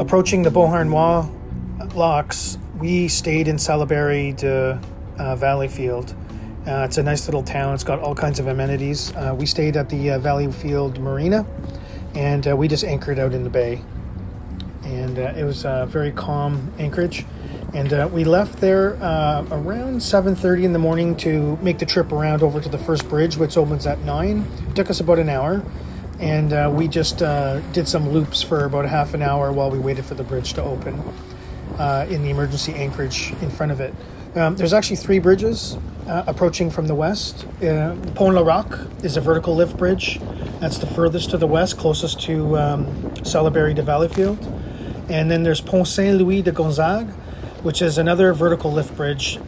approaching the Beauharnois Locks, we stayed in Salaberry-de-Valleyfield. It's a nice little town. It's got all kinds of amenities. We stayed at the Valleyfield Marina, and we just anchored out in the bay. And it was a very calm anchorage. And we left there around 7:30 in the morning to make the trip around over to the first bridge, which opens at 9. It took us about an hour. And we just did some loops for about a half an hour while we waited for the bridge to open in the emergency anchorage in front of it. There's actually 3 bridges approaching from the west. Port Laroque is a vertical lift bridge. That's the furthest to the west, closest to Salaberry-de-Valleyfield. And then there's Pont Saint-Louis-de-Gonzague, which is another vertical lift bridge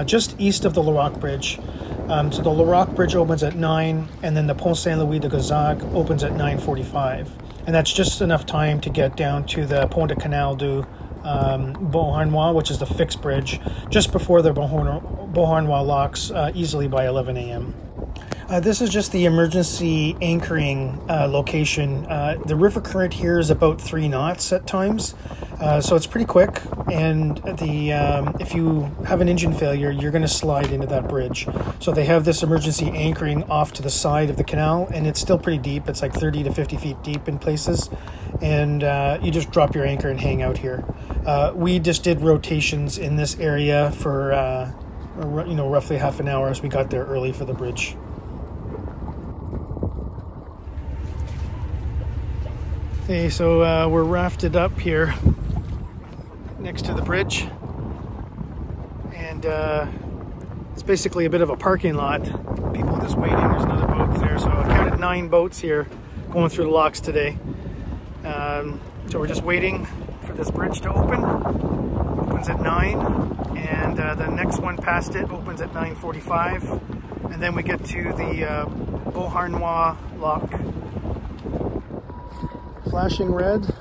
just east of the Laroque Bridge. So the Laroque Bridge opens at 9, and then the Pont Saint-Louis-de-Gonzague opens at 9:45. And that's just enough time to get down to the Pont de Canal du Beauharnois, which is the fixed bridge, just before the Beauharnois Locks, easily by 11 a.m. This is just the emergency anchoring location. The river current here is about 3 knots at times, so it's pretty quick. And if you have an engine failure, you're going to slide into that bridge. So they have this emergency anchoring off to the side of the canal, and it's still pretty deep. It's like 30 to 50 feet deep in places, and you just drop your anchor and hang out here. We just did rotations in this area for roughly half an hour as we got there early for the bridge. Okay, so we're rafted up here next to the bridge, and it's basically a bit of a parking lot. People just waiting. There's another boat there, so I counted 9 boats here going through the locks today. So we're just waiting for this bridge to open. Opens at 9, and the next one past it opens at 9:45, and then we get to the Beauharnois Lock. Flashing red,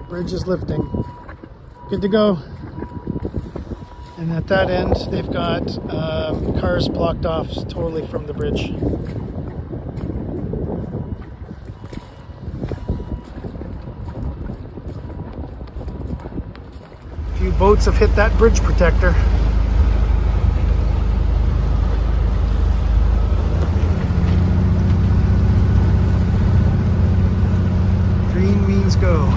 bridge is lifting. Good to go. And at that end, they've got cars blocked off totally from the bridge. A few boats have hit that bridge protector. Green means go.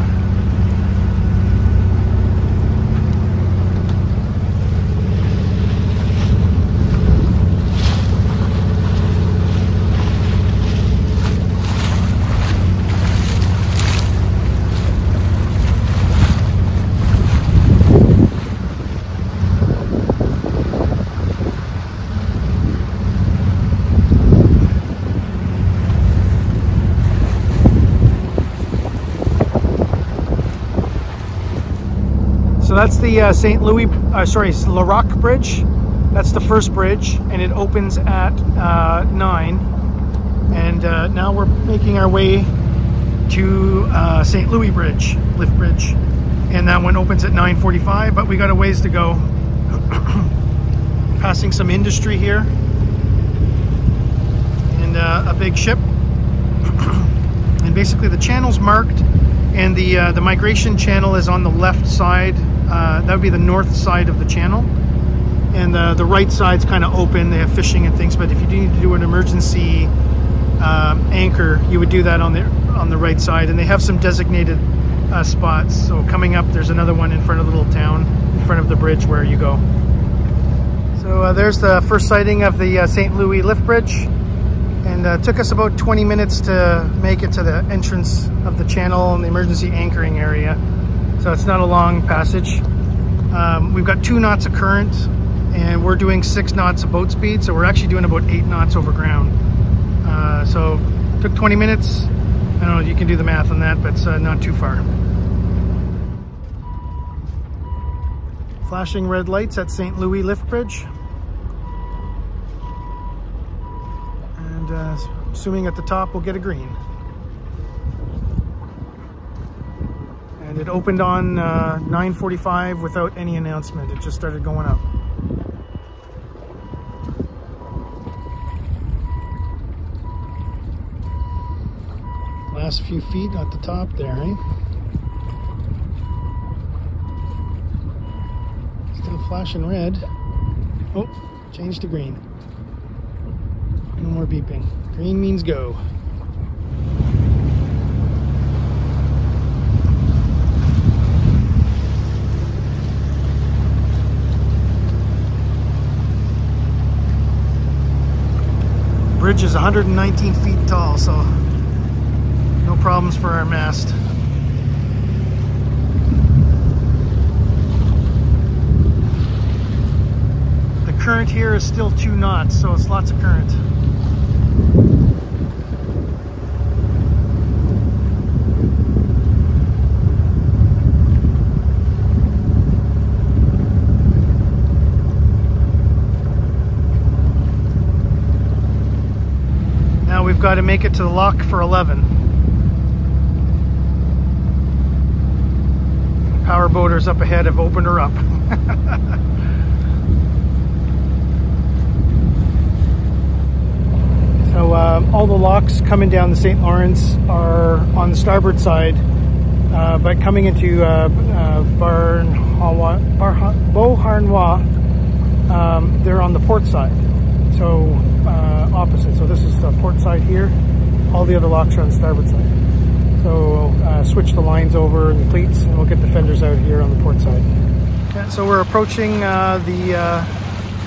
So that's the Laroque Bridge. That's the first bridge, and it opens at 9. And now we're making our way to St. Louis Bridge, lift bridge, and that one opens at 9:45. But we got a ways to go. Passing some industry here, and a big ship. And basically the channel's marked, and the migration channel is on the left side. That would be the north side of the channel, and the right side's kind of open. They have fishing and things, but if you do need to do an emergency anchor, you would do that on the right side, and they have some designated spots. So coming up, there's another one in front of the little town, in front of the bridge where you go. So there's the first sighting of the St. Louis lift bridge, and it took us about 20 minutes to make it to the entrance of the channel and the emergency anchoring area. So it's not a long passage. We've got 2 knots of current, and we're doing 6 knots of boat speed, so we're actually doing about 8 knots over ground. So it took 20 minutes. I don't know, you can do the math on that, but it's not too far. Flashing red lights at St. Louis lift bridge. And assuming at the top we'll get a green. And it opened on 9:45 without any announcement. It just started going up. Last few feet at the top there, eh? flashing red. Oh, changed to green. No more beeping. Green means go. Bridge is 119 feet tall, so no problems for our mast. The current here is still 2 knots, so it's lots of current. Now we've got to make it to the lock for 11. Power boaters up ahead have opened her up. So all the locks coming down the St. Lawrence are on the starboard side, but coming into Beauharnois, they're on the port side. So opposite. So this is the port side here. All the other locks are on the starboard side. So we'll switch the lines over and the cleats, and we'll get the fenders out here on the port side. Okay, so we're approaching the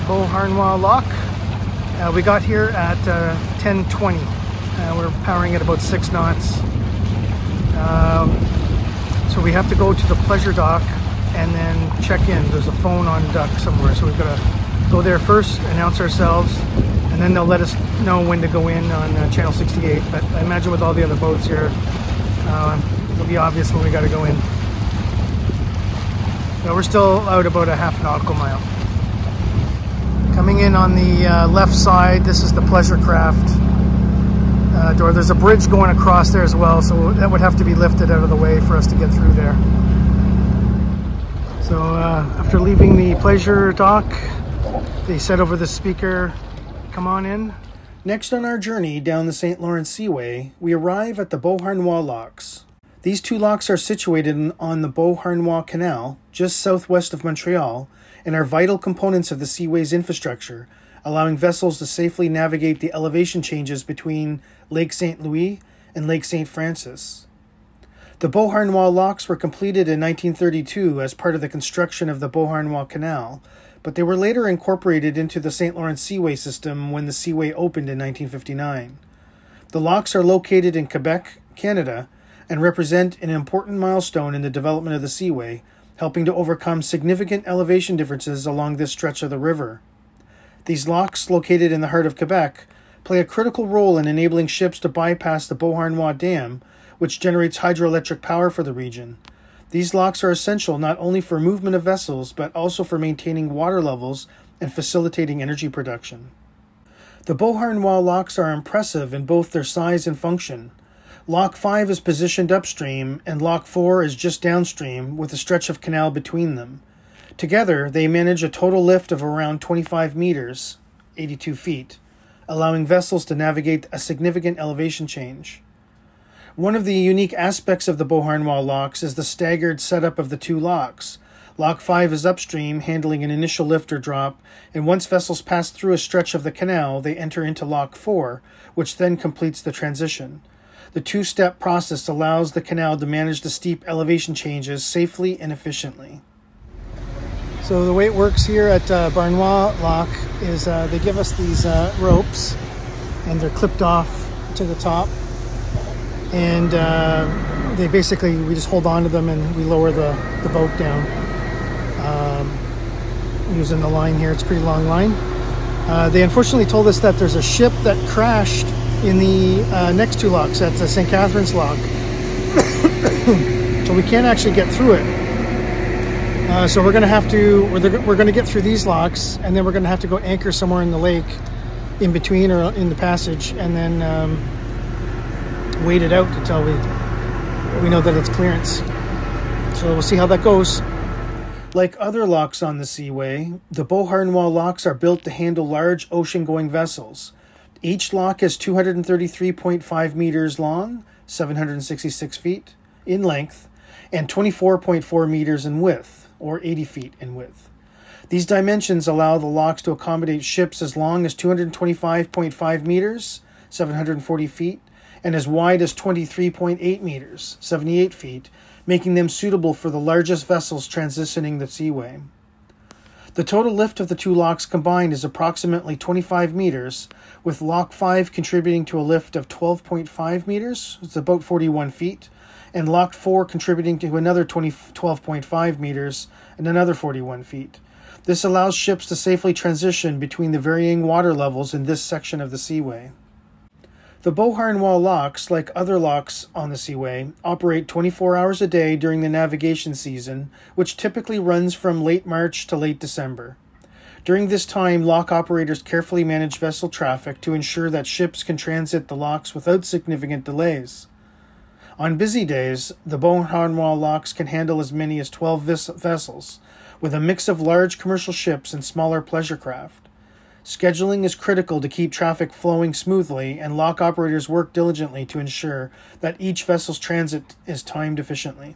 Beauharnois Lock. We got here at 10:20. We're powering at about 6 knots. So we have to go to the pleasure dock and then check in. There's a phone on dock somewhere, so we've got to go there first, announce ourselves, and then they'll let us know when to go in on channel 68. But I imagine with all the other boats here, it'll be obvious when we got to go in. So we're still out about a half nautical mile. Coming in on the left side, this is the pleasure craft door. There's a bridge going across there as well, so that would have to be lifted out of the way for us to get through there. So after leaving the pleasure dock, they said over the speaker, "Come on in." Next on our journey down the St. Lawrence Seaway, we arrive at the Beauharnois Locks. These 2 locks are situated on the Beauharnois Canal, just southwest of Montreal, and are vital components of the Seaway's infrastructure, allowing vessels to safely navigate the elevation changes between Lake St. Louis and Lake St. Francis. The Beauharnois Locks were completed in 1932 as part of the construction of the Beauharnois Canal, but they were later incorporated into the St. Lawrence Seaway system when the Seaway opened in 1959. The locks are located in Quebec, Canada, and represent an important milestone in the development of the Seaway, helping to overcome significant elevation differences along this stretch of the river. These locks, located in the heart of Quebec, play a critical role in enabling ships to bypass the Beauharnois Dam, which generates hydroelectric power for the region. These locks are essential not only for movement of vessels, but also for maintaining water levels and facilitating energy production. The Beauharnois locks are impressive in both their size and function. Lock 5 is positioned upstream, and Lock 4 is just downstream, with a stretch of canal between them. Together, they manage a total lift of around 25 meters, 82 feet, allowing vessels to navigate a significant elevation change. One of the unique aspects of the Beauharnois locks is the staggered setup of the 2 locks. Lock 5 is upstream, handling an initial lift or drop, and once vessels pass through a stretch of the canal, they enter into Lock 4, which then completes the transition. The 2-step process allows the canal to manage the steep elevation changes safely and efficiently. So the way it works here at Beauharnois Lock is they give us these ropes, and they're clipped off to the top. And we just hold on to them and we lower the boat down using the line here. It's a pretty long line. They unfortunately told us that there's a ship that crashed in the next 2 locks at the St. Catharines Lock. So we can't actually get through it. So we're going to get through these locks, and then we're going to have to go anchor somewhere in the lake in between or in the passage, and then wait it out until we know that it's clearance. So we'll see how that goes. Like other locks on the Seaway, the Beauharnois locks are built to handle large ocean-going vessels. Each lock is 233.5 meters long, 766 feet in length, and 24.4 meters in width, or 80 feet in width. These dimensions allow the locks to accommodate ships as long as 225.5 meters, 740 feet, and as wide as 23.8 meters, 78 feet, making them suitable for the largest vessels transitioning the Seaway. The total lift of the two locks combined is approximately 25 meters, with Lock 5 contributing to a lift of 12.5 meters, it's about 41 feet, and Lock 4 contributing to another 12.5 meters and another 41 feet. This allows ships to safely transition between the varying water levels in this section of the Seaway. The Beauharnois Locks, like other locks on the Seaway, operate 24 hours a day during the navigation season, which typically runs from late March to late December. During this time, lock operators carefully manage vessel traffic to ensure that ships can transit the locks without significant delays. On busy days, the Beauharnois Locks can handle as many as 12 vessels, with a mix of large commercial ships and smaller pleasure craft. Scheduling is critical to keep traffic flowing smoothly, and lock operators work diligently to ensure that each vessel's transit is timed efficiently.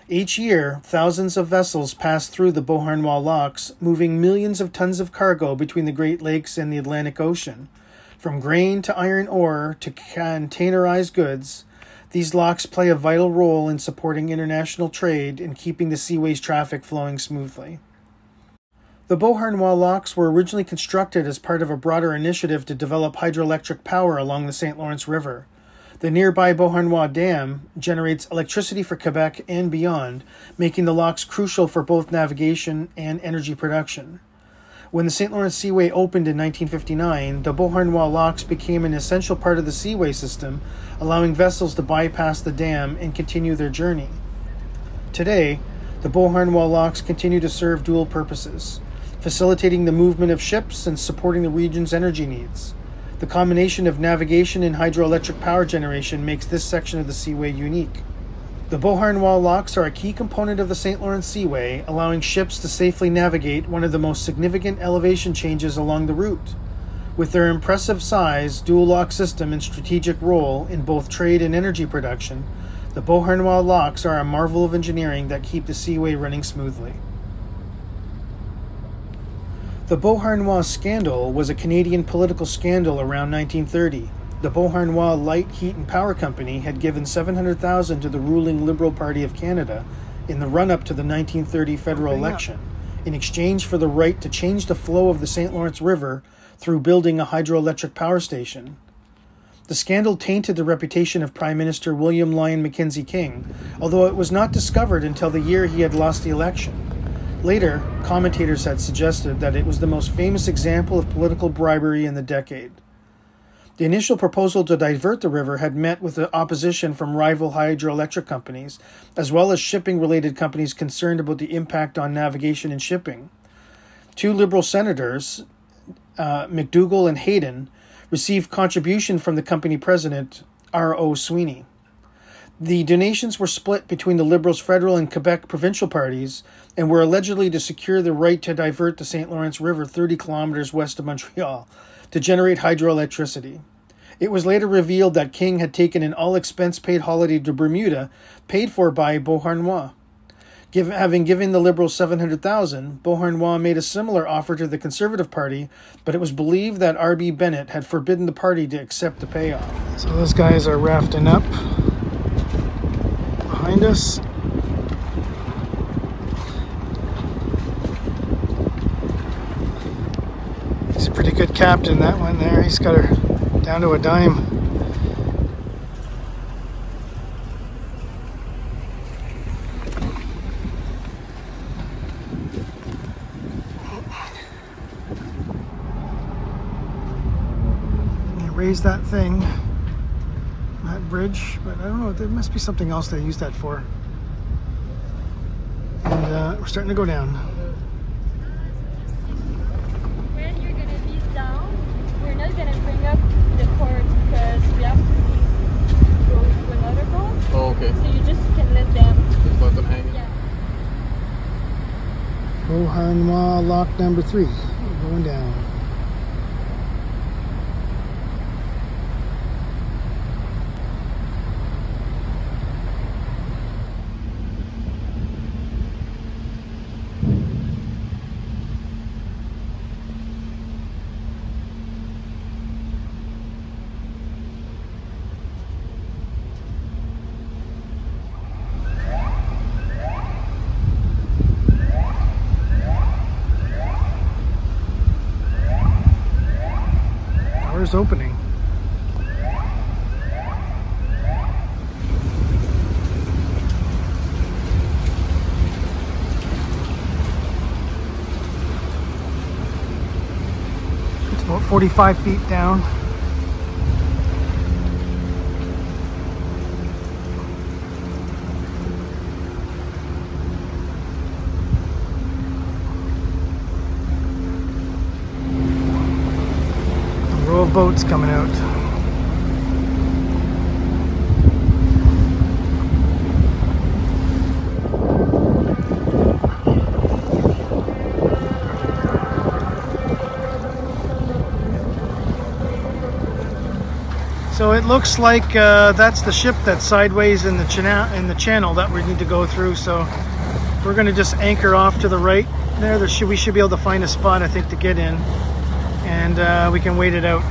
Each year, thousands of vessels pass through the Beauharnois Locks, moving millions of tons of cargo between the Great Lakes and the Atlantic Ocean. From grain to iron ore to containerized goods, these locks play a vital role in supporting international trade and keeping the Seaway's traffic flowing smoothly. The Beauharnois Locks were originally constructed as part of a broader initiative to develop hydroelectric power along the St. Lawrence River. The nearby Beauharnois Dam generates electricity for Quebec and beyond, making the locks crucial for both navigation and energy production. When the St. Lawrence Seaway opened in 1959, the Beauharnois Locks became an essential part of the Seaway system, allowing vessels to bypass the dam and continue their journey. Today, the Beauharnois Locks continue to serve dual purposes, facilitating the movement of ships and supporting the region's energy needs. The combination of navigation and hydroelectric power generation makes this section of the Seaway unique. The Beauharnois Locks are a key component of the St. Lawrence Seaway, allowing ships to safely navigate one of the most significant elevation changes along the route. With their impressive size, dual lock system, and strategic role in both trade and energy production, the Beauharnois Locks are a marvel of engineering that keep the Seaway running smoothly. The Beauharnois scandal was a Canadian political scandal around 1930. The Beauharnois Light, Heat and Power Company had given $700,000 to the ruling Liberal Party of Canada in the run-up to the 1930 federal election, in exchange for the right to change the flow of the St. Lawrence River through building a hydroelectric power station. The scandal tainted the reputation of Prime Minister William Lyon Mackenzie King, although it was not discovered until the year he had lost the election. Later, commentators had suggested that it was the most famous example of political bribery in the decade. The initial proposal to divert the river had met with opposition from rival hydroelectric companies, as well as shipping-related companies concerned about the impact on navigation and shipping. Two Liberal senators, McDougall and Hayden, received contribution from the company president, R.O. Sweeney. The donations were split between the Liberals' federal and Quebec provincial parties and were allegedly to secure the right to divert the St. Lawrence River 30 kilometers west of Montreal to generate hydroelectricity. It was later revealed that King had taken an all-expense-paid holiday to Bermuda, paid for by Beauharnois. Having given the Liberals $700,000, Beauharnois made a similar offer to the Conservative Party, but it was believed that R.B. Bennett had forbidden the party to accept the payoff. So those guys are rafting up behind us. He's a pretty good captain, that one there. He's got her down to a dime. They raised that thing, that bridge, but I don't know, there must be something else they used that for. And we're starting to go down. When you're going to be down, we're not going to bring up the cord because we have to go to another boat. Oh, okay. So you just can let them. Just let them hang. Yeah. Beauharnois Lock number 3. We're going down. dangerous opening. It's about 45 feet down. Row of boats coming out. So it looks like that's the ship that's sideways in the channel that we need to go through. So we're going to just anchor off to the right there. We should be able to find a spot, I think, to get in. And we can wait it out.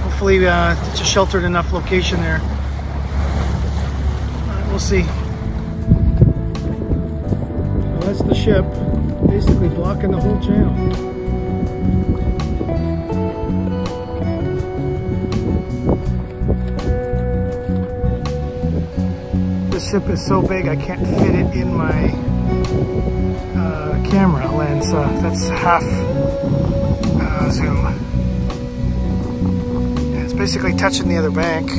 Hopefully it's a sheltered enough location there. We'll see. So that's the ship, basically blocking the whole channel. This ship is so big I can't fit it in my camera lens. That's half zoom. And it's basically touching the other bank.